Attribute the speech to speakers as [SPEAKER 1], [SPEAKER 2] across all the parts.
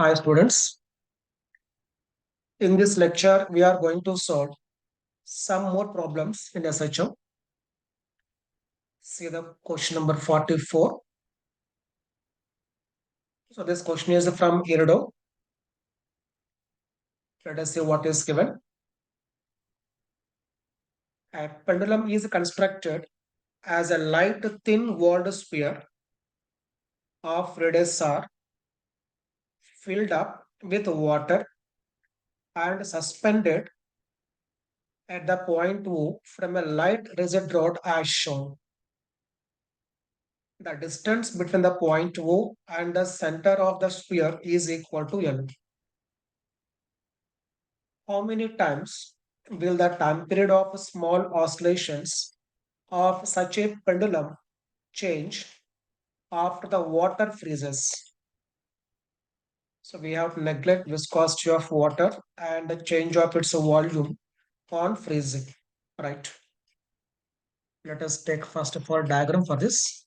[SPEAKER 1] Hi students, in this lecture we are going to solve some more problems in SHO. See the question number 44. So this question is from Irodov. Let us see what is given. A pendulum is constructed as a light thin walled sphere of radius r filled up with water and suspended at the point O from a light rigid rod as shown. The distance between the point O and the center of the sphere is equal to L. How many times will the time period of small oscillations of such a pendulum change after the water freezes? So we have to neglect viscosity of water and the change of its volume on freezing. Right. Let us take first of all diagram for this.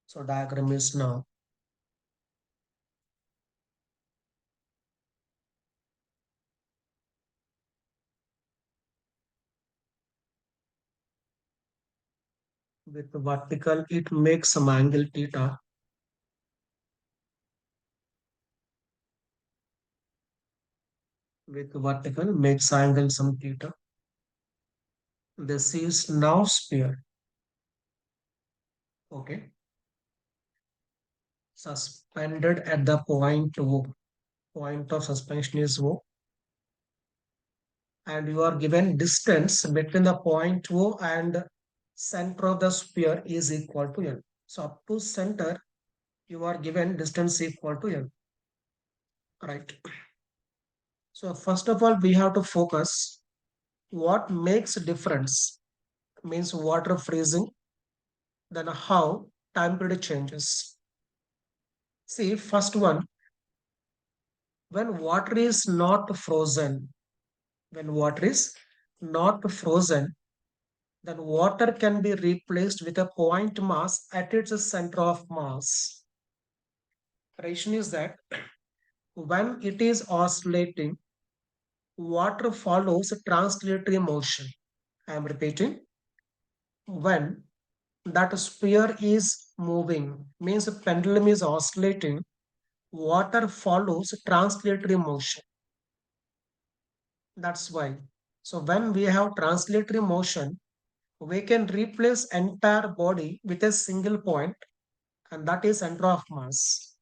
[SPEAKER 1] So diagram is now with vertical, it makes some angle theta. With vertical makes angle some theta. This is now sphere. Okay. Suspended at the point O. Point of suspension is O. And you are given distance between the point O and center of the sphere is equal to L. So up to center, you are given distance equal to L. Right. So first of all, we have to focus what makes difference means water freezing, then how time period changes. See, first one, when water is not frozen, when water is not frozen, then water can be replaced with a point mass at its center of mass. Reason is that when it is oscillating, water follows translatory motion. I am repeating, when that sphere is moving, means the pendulum is oscillating, water follows translatory motion. That's why. So when we have translatory motion, we can replace entire body with a single point, and that is center of mass.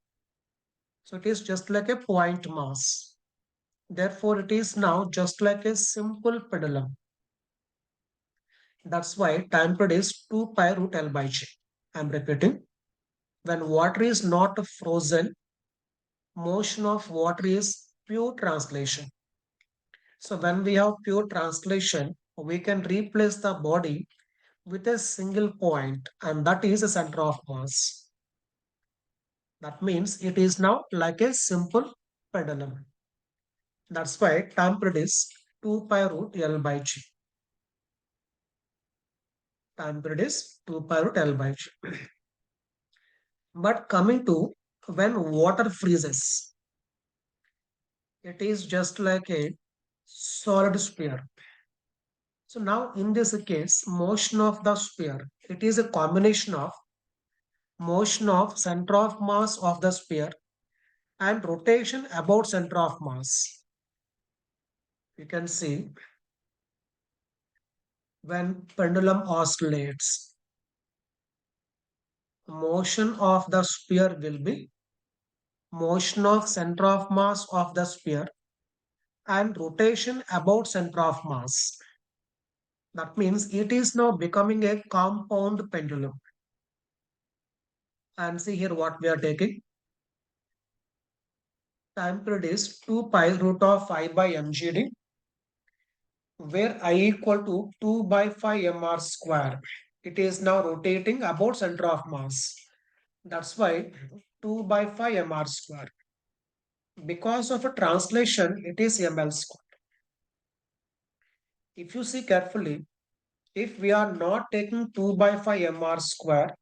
[SPEAKER 1] So it is just like a point mass. Therefore, it is now just like a simple pendulum. That's why time period is 2 pi root L by G. I'm repeating. When water is not frozen, motion of water is pure translation. So when we have pure translation, we can replace the body with a single point, and that is the center of mass. That means it is now like a simple pendulum. That's why time period is 2 pi root L by G. Time period is 2 pi root L by G. But coming to when water freezes, it is just like a solid sphere. So now in this case, motion of the sphere, it is a combination of motion of center of mass of the sphere and rotation about center of mass. You can see when pendulum oscillates, motion of the sphere will be motion of center of mass of the sphere and rotation about center of mass. That means it is now becoming a compound pendulum. And see here what we are taking. Time period is 2 pi root of I by mgd, where I equal to 2 by 5 mr square. It is now rotating about center of mass. That's why 2 by 5 mr square. Because of a translation, it is ml square. If you see carefully, if we are not taking 2 by 5 mr square,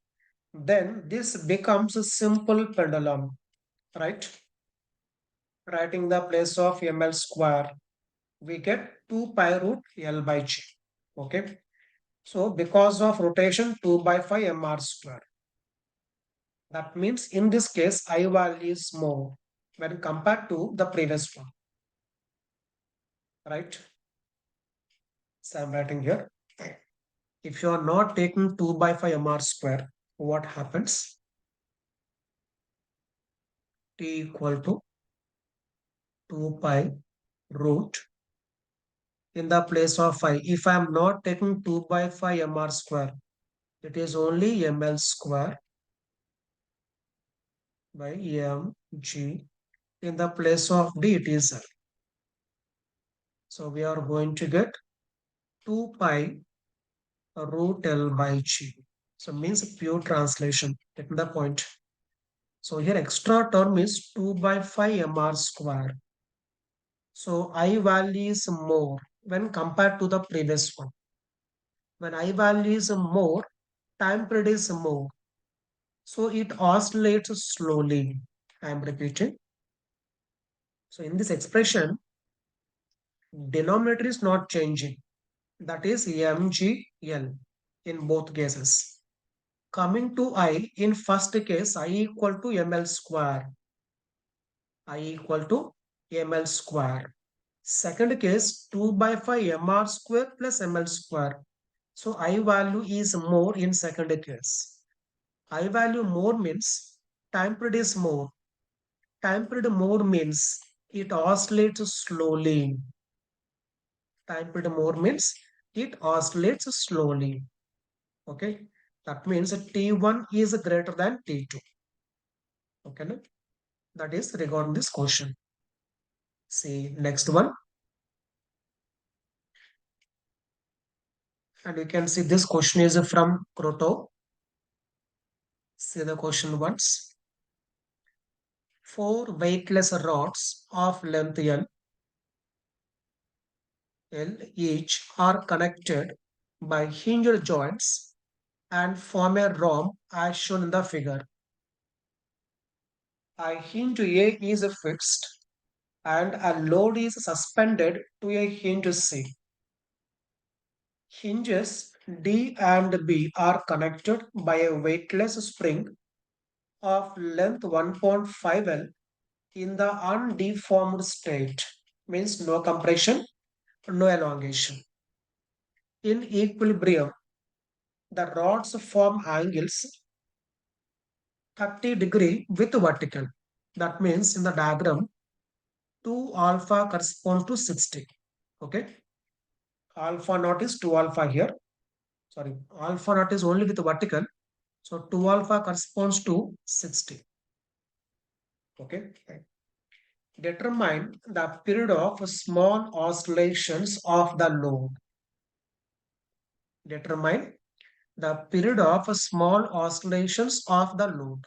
[SPEAKER 1] then this becomes a simple pendulum, right? Writing the place of ml square, we get 2 pi root L by G. Okay. So because of rotation 2 by 5 mr square. That means in this case, I value is more when compared to the previous one. Right? So I'm writing here. If you are not taking 2 by 5 mr square, what happens? T equal to 2 pi root in the place of 5. If I am not taking 2 by 5 mr square, it is only ml square by mg. In the place of d, it is L. So we are going to get 2 pi root L by G. So means pure translation. Get the point. So here extra term is 2 by 5 mr square. So I value is more when compared to the previous one. When I value is more, time period is more. So it oscillates slowly. I am repeating. So in this expression, denominator is not changing. That is mgl in both cases. Coming to I, in first case, I equal to ml square. I equal to ml square. Second case, 2 by 5 mr square plus ml square. So I value is more in second case. I value more means time period is more. Time period more means it oscillates slowly. Time period more means it oscillates slowly. Okay. That means T1 is greater than T2. Okay. No? That is regarding this question. See next one. And you can see this question is from Krotov. See the question once. Four weightless rods of length L each are connected by hinged joints and form a rhomb as shown in the figure. A hinge A is fixed and a load is suspended to a hinge C. Hinges D and B are connected by a weightless spring of length 1.5 L in the undeformed state. Means no compression, no elongation. In equilibrium, the rods form angles 30° with vertical. That means in the diagram, 2 alpha corresponds to 60. Okay. Alpha naught is 2 alpha here. Sorry, alpha naught is only with vertical. So 2 alpha corresponds to 60. Okay. Determine the period of small oscillations of the load. Determine the period of small oscillations of the load.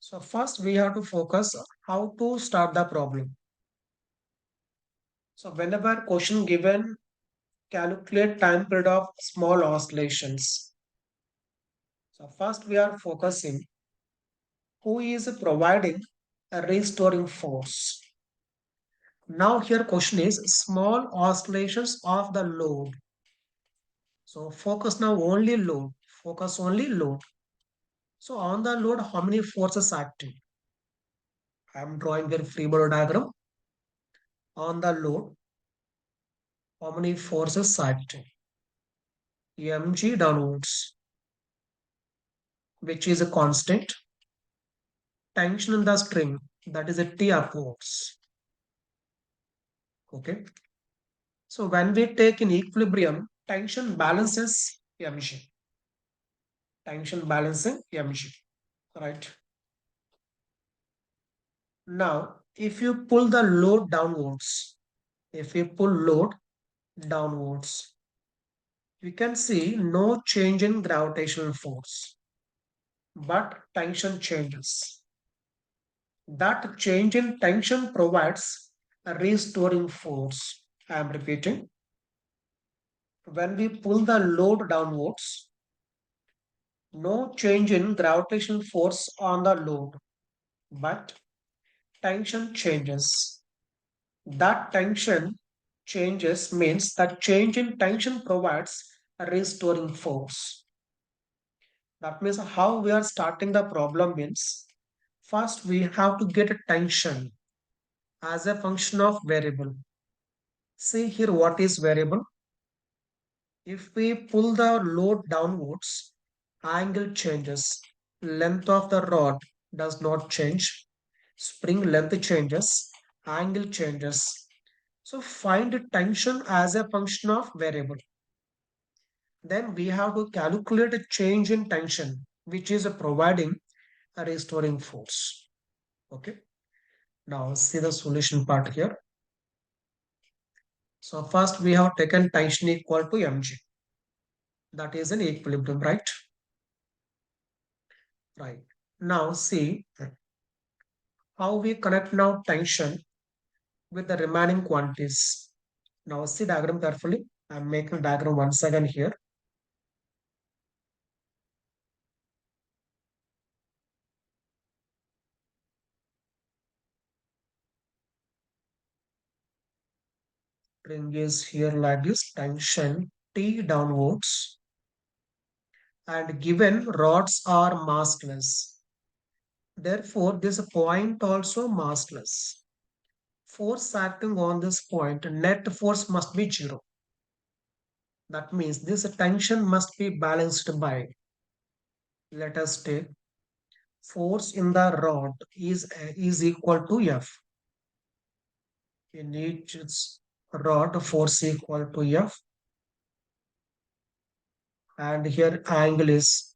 [SPEAKER 1] So first we have to focus how to start the problem. So whenever question given, calculate time period of small oscillations. So first we are focusing who is providing a restoring force. Now here question is small oscillations of the load. So focus now only load. Focus only load. So on the load, how many forces acting? I am drawing a free body diagram. On the load, how many forces acting? mg downwards, which is a constant. Tension in the string, that is a T upwards. Okay. So when we take in equilibrium, tension balances mg. Tension balancing mg. Right. Now, if you pull the load downwards, if you pull load downwards, you can see no change in gravitational force. but tension changes. That change in tension provides a restoring force. I am repeating. When we pull the load downwards, no change in gravitational force on the load, but tension changes. That tension changes means that change in tension provides a restoring force. That means how we are starting the problem means first we have to get a tension as a function of variable. See here what is variable. If we pull the load downwards, angle changes. Length of the rod does not change. Spring length changes. Angle changes. So find tension as a function of variable. Then we have to calculate a change in tension, which is providing a restoring force. Okay. Now see the solution part here. So first we have taken tension equal to mg. That is an equilibrium, right? Right. Now see how we connect now tension with the remaining quantities. Now see diagram carefully. I'm making diagram once again here. String is here like this, tension T downwards, and given rods are massless. Therefore, this point also massless. Force acting on this point, net force must be zero. That means this tension must be balanced by, let us take, force in the rod is equal to F. In each rod, force equal to F. And here angle is,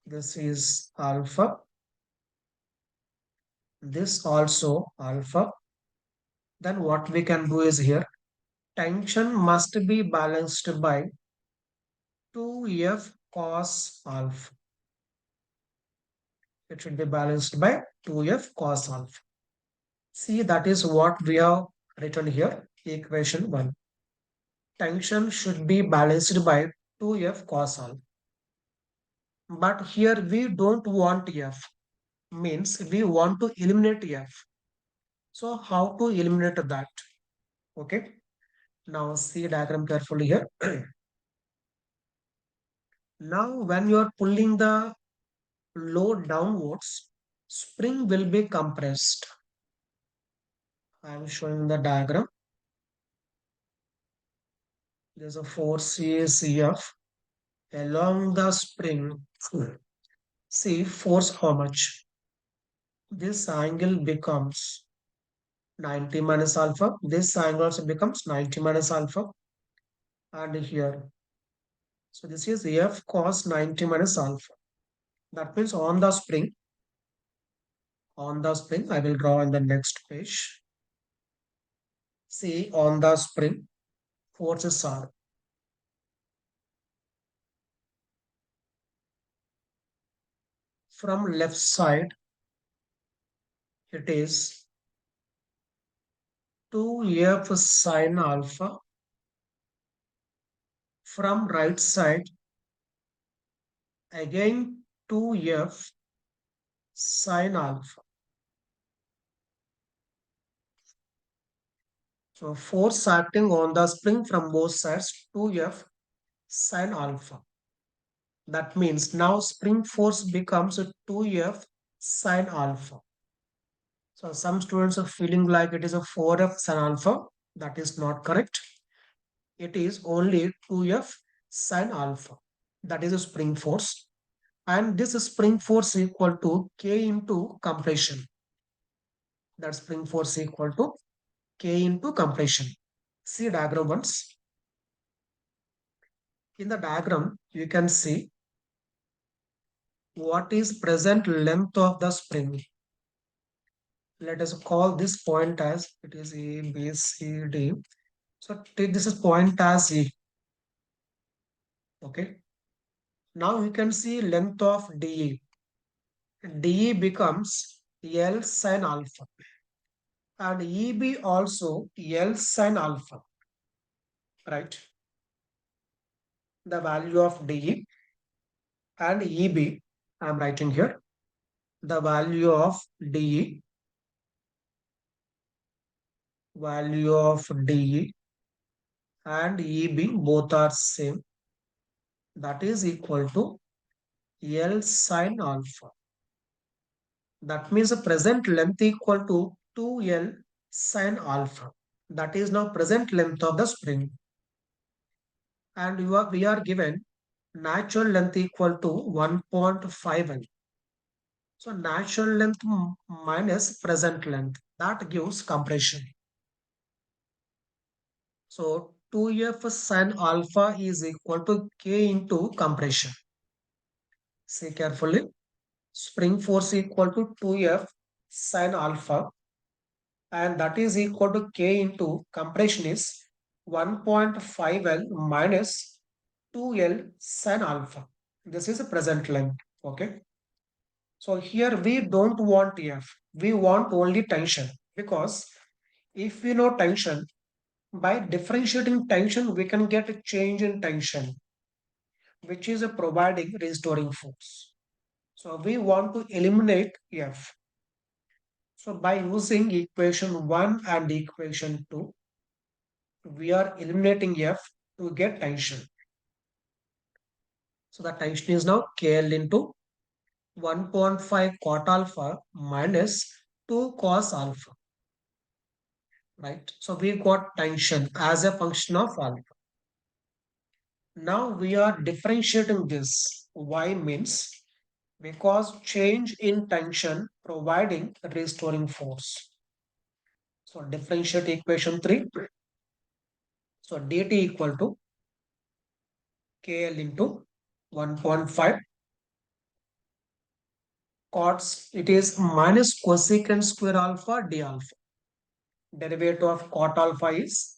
[SPEAKER 1] this is alpha. This also alpha. Then what we can do is here, tension must be balanced by 2F cos alpha. It should be balanced by 2F cos alpha. See, that is what we have written here, equation 1. Tension should be balanced by 2F cos alpha. But here we don't want F, means we want to eliminate F. So how to eliminate that? Okay. Now see diagram carefully here. Now when you are pulling the load downwards, spring will be compressed. I am showing the diagram. There's a force is F along the spring. See force how much? This angle becomes 90 minus alpha. This angle also becomes 90 minus alpha. And here. So this is F cos 90 minus alpha. That means on the spring, I will draw in the next page. See on the spring, forces are from left side, it is 2F sine alpha. From right side, again 2F sine alpha. So force acting on the spring from both sides, 2F sine alpha. That means now spring force becomes a 2F sine alpha. So some students are feeling like it is a 4F sine alpha. That is not correct. It is only 2F sine alpha. That is a spring force. And this spring force equal to K into compression. That spring force equal to K into compression. See diagram once. In the diagram, you can see what is present length of the spring. Let us call this point as, it is A, B, C, D. So take this as point as E. Okay. Now you can see length of DE. DE becomes L sin alpha and EB also L sin alpha, right? The value of DE and EB, I am writing here. The value of DE, value of DE and EB both are same. That is equal to L sin alpha. That means the present length equal to 2L sin alpha. That is now present length of the spring. And we are given natural length equal to 1.5L. So natural length minus present length, that gives compression. So 2F sin alpha is equal to K into compression. See carefully. Spring force equal to 2F sin alpha and that is equal to K into compression is 1.5L minus 2L sin alpha. This is a present length. Okay. So here we don't want F. We want only tension because if we know tension, by differentiating tension, we can get a change in tension, which is a providing restoring force. So we want to eliminate F. So by using equation 1 and equation 2, we are eliminating F to get tension. So the tension is now KL into 1.5 cot alpha minus 2 cos alpha, right? So we got tension as a function of alpha. Now we are differentiating this. Y means because change in tension providing restoring force. So differentiate equation 3. So dt equal to KL into 1.5 cots. It is minus cosecant square alpha d alpha. Derivative of cot alpha is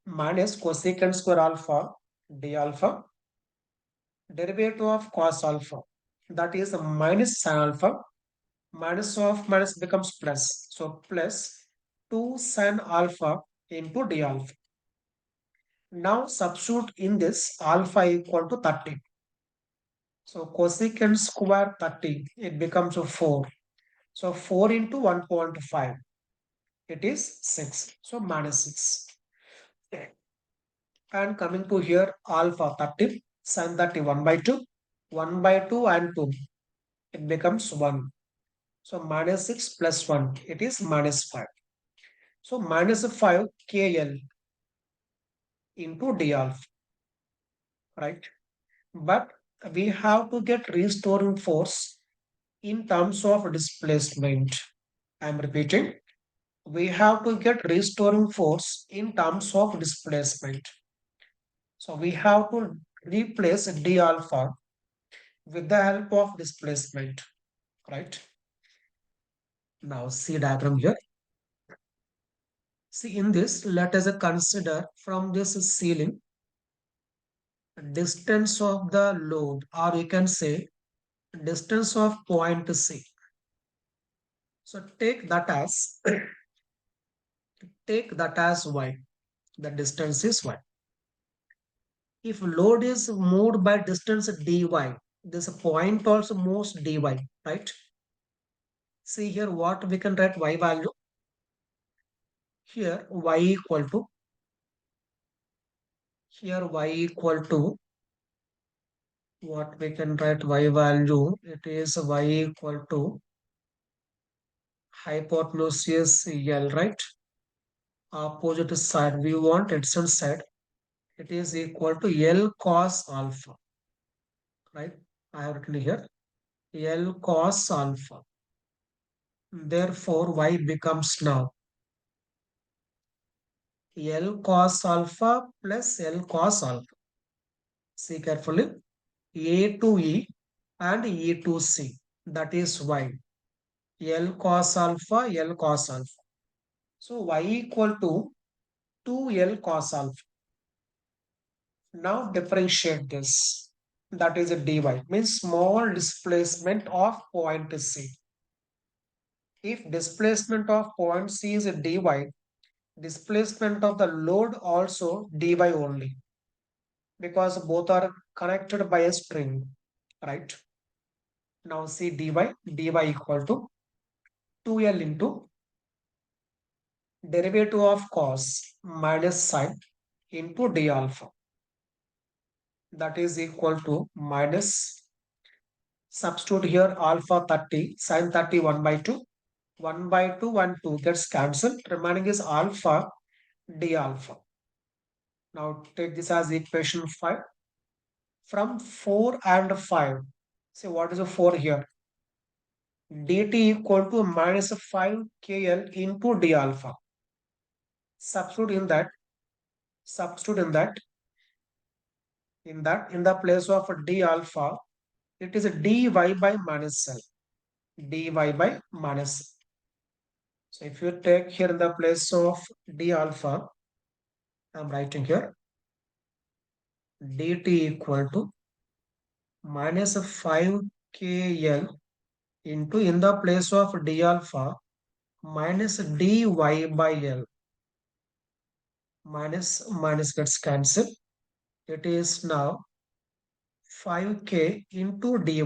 [SPEAKER 1] minus cosecant square alpha d alpha. Derivative of cos alpha, that is minus sin alpha. Minus of minus becomes plus. So plus 2 sin alpha into d alpha. Now substitute in this alpha equal to 30. So cosecant square 30, it becomes a 4. So 4 into 1.5, it is 6. So minus 6. And coming to here, alpha 30, sin 30 1 by 2. 1 by 2 and 2, it becomes 1. So minus 6 plus 1, it is minus 5. So minus 5 KL into d alpha, right? But we have to get restoring force in terms of displacement. I am repeating, we have to get restoring force in terms of displacement. So we have to replace d alpha with the help of displacement, right? Now see diagram here. See in this, let us consider from this ceiling distance of the load, or you can say distance of point C. So take that as y. The distance is y. If load is moved by distance dy, this point also moves dy, right? See here what we can write y value. Here y equal to what we can write y value. It is y equal to hypotenuse L, right? Opposite side we want adjacent side. It is equal to L cos alpha, right? I have written here L cos alpha. Therefore, y becomes now L cos alpha plus L cos alpha. See carefully. A to E and E to C. That is y. L cos alpha, L cos alpha. So y equal to 2L cos alpha. Now differentiate this. that is a dy, means small displacement of point C. If displacement of point C is a dy, displacement of the load also dy only, because both are connected by a string, right? Now see dy equal to 2L into derivative of cos minus sine into d alpha. That is equal to minus, substitute here alpha 30, sine 30 1 by 2. 1 by 2 and 2 gets cancelled. Remaining is alpha d alpha. Now take this as equation 5. From 4 and 5, see what is the 4 here? dt equal to minus 5 kl into d alpha. Substitute in that, substitute in the place of d alpha, it is a dy by minus l. dy by minus l. So if you take here in the place of d alpha, I'm writing here dt equal to minus 5 kl into, in the place of d alpha, minus dy by l. Minus gets cancelled. It is now 5k into dy.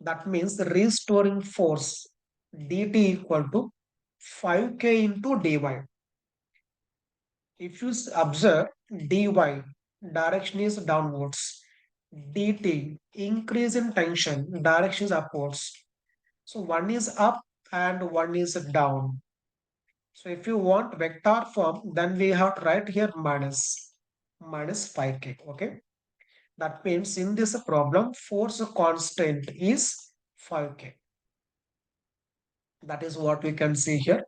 [SPEAKER 1] That means the restoring force dt equal to 5k into dy. If you observe dy, direction is downwards. dt, increase in tension, direction is upwards. So one is up and one is down. So if you want vector form, then we have to write here minus 5k. Okay. That means in this problem, force constant is 5k. That is what we can see here.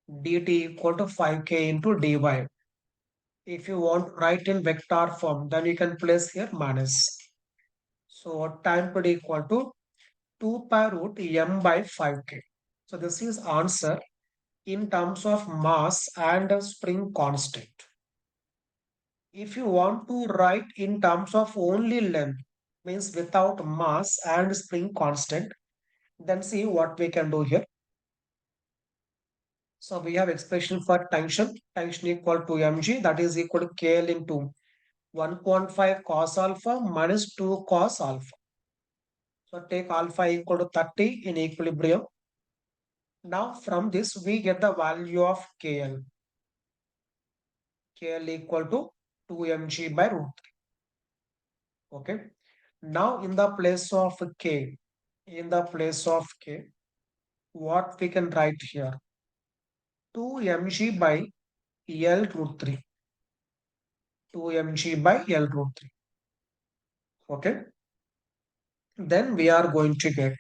[SPEAKER 1] dt equal to 5k into dy. If you want to write in vector form, then you can place here minus. So time period equal to 2 pi root m by 5k. So this is answer in terms of mass and spring constant. If you want to write in terms of only length, means without mass and spring constant, then see what we can do here. So we have expression for tension equal to mg, that is equal to kl into 1.5 cos alpha minus 2 cos alpha. So take alpha equal to 30 in equilibrium. Now from this we get the value of kl. kl equal to 2mg by root 3. Okay. Now in the place of k, what we can write here? 2mg by L root 3. 2mg by L root 3. Okay. Then we are going to get,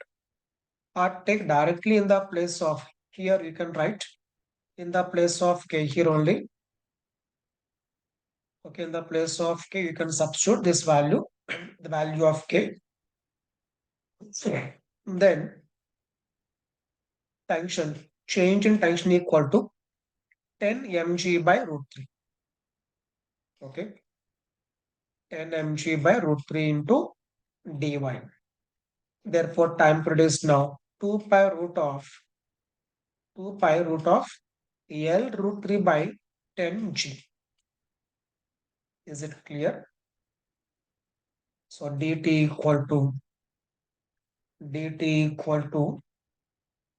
[SPEAKER 1] or take directly in the place of, here you can write in the place of k here only. Okay, in the place of k, you can substitute this value, the value of k. Then tension, change in tension equal to 10 mg by root 3. Okay, 10 mg by root 3 into dy. Therefore, time period is now 2 pi root of L root 3 by 10g. Is it clear? So dt equal to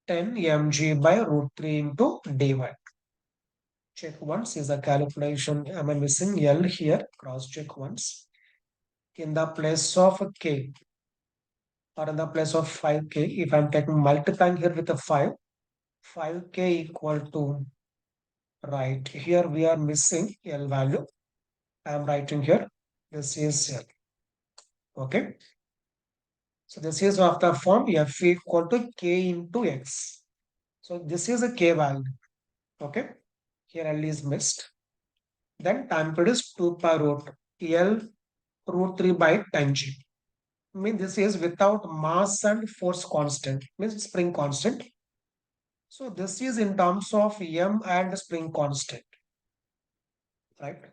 [SPEAKER 1] 10 mg by root 3 into dy. Check once, is the calculation, am I missing L here? Cross check once. In the place of k, or in the place of 5k, if I'm taking multiplying here with a 5k equal to, right, here we are missing L value. I am writing here, this is L. Okay. So this is of the form f equal to k into x. So this is a k value. Okay. Here L is missed. Then time period is 2 pi root L root 3 by 10g. Means this is without mass and force constant, means spring constant. So this is in terms of m and spring constant, right?